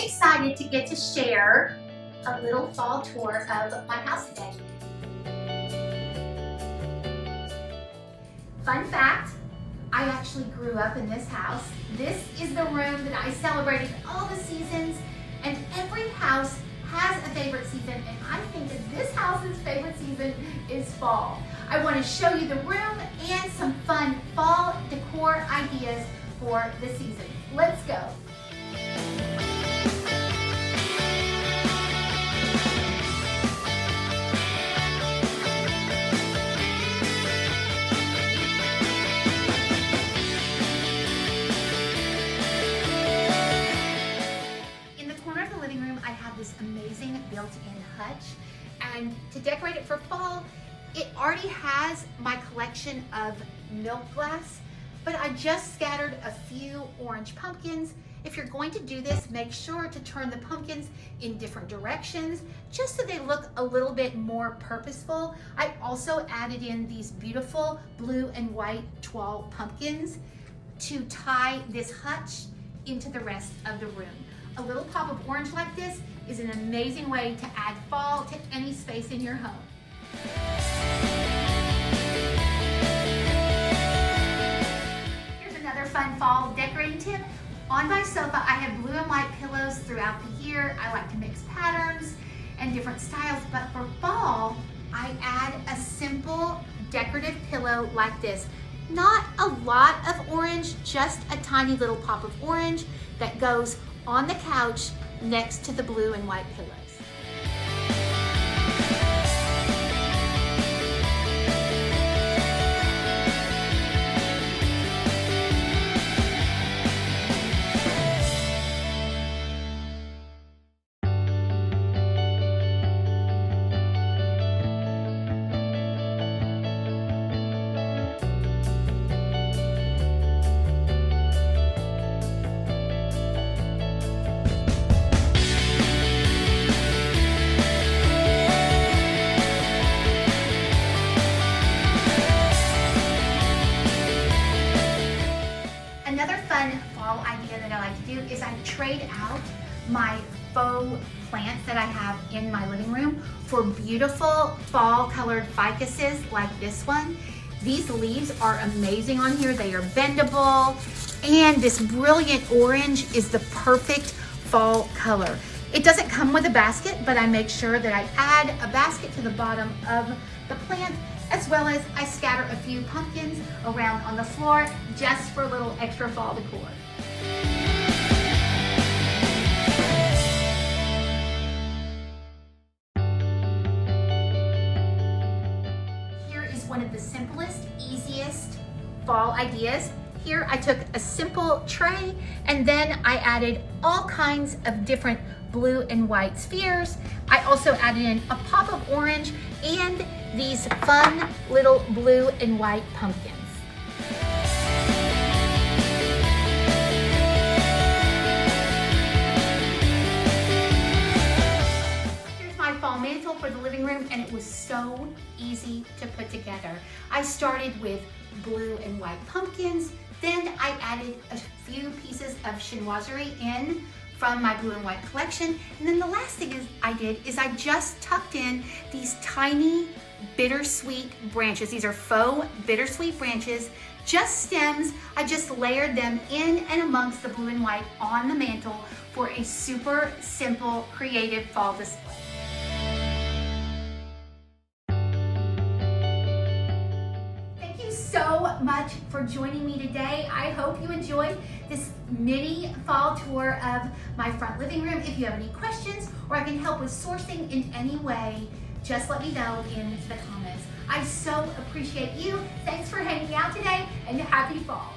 excited to get to share a little fall tour of my house today. Fun fact, I actually grew up in this house. This is the room that I celebrated all the seasons, and every house has a favorite season, and I think that this house's favorite season is fall. I want to show you the room and some fun fall decor ideas for the season. Let's go. This amazing built-in hutch, and to decorate it for fall, it already has my collection of milk glass, but I just scattered a few orange pumpkins. If you're going to do this, make sure to turn the pumpkins in different directions just so they look a little bit more purposeful. I also added in these beautiful blue and white toile pumpkins to tie this hutch into the rest of the room. A little pop of orange like this is an amazing way to add fall to any space in your home. Here's another fun fall decorating tip. On my sofa, I have blue and white pillows throughout the year. I like to mix patterns and different styles, but for fall, I add a simple decorative pillow like this. Not a lot of orange, just a tiny little pop of orange that goes on the couch next to the blue and white pillows. Fall idea that I like to do is I trade out my faux plants that I have in my living room for beautiful fall colored ficuses like this one. These leaves are amazing on here. They are bendable, and this brilliant orange is the perfect fall color. It doesn't come with a basket, but I make sure that I add a basket to the bottom of the plant, as well as I scatter a few pumpkins around on the floor just for a little extra fall decor. Here is one of the simplest, easiest fall ideas. Here I took a simple tray and then I added all kinds of different blue and white spheres. I also added in a pop of orange and these fun little blue and white pumpkins. Here's my fall mantle for the living room, and it was so easy to put together. I started with blue and white pumpkins, then I added a few pieces of chinoiserie in from my blue and white collection. And then the last thing I did is I just tucked in these tiny bittersweet branches. These are faux bittersweet branches, just stems. I just layered them in and amongst the blue and white on the mantle for a super simple, creative fall display. So much for joining me today. I hope you enjoyed this mini fall tour of my front living room. If you have any questions or I can help with sourcing in any way, just let me know in the comments. I so appreciate you. Thanks for hanging out today, and happy fall.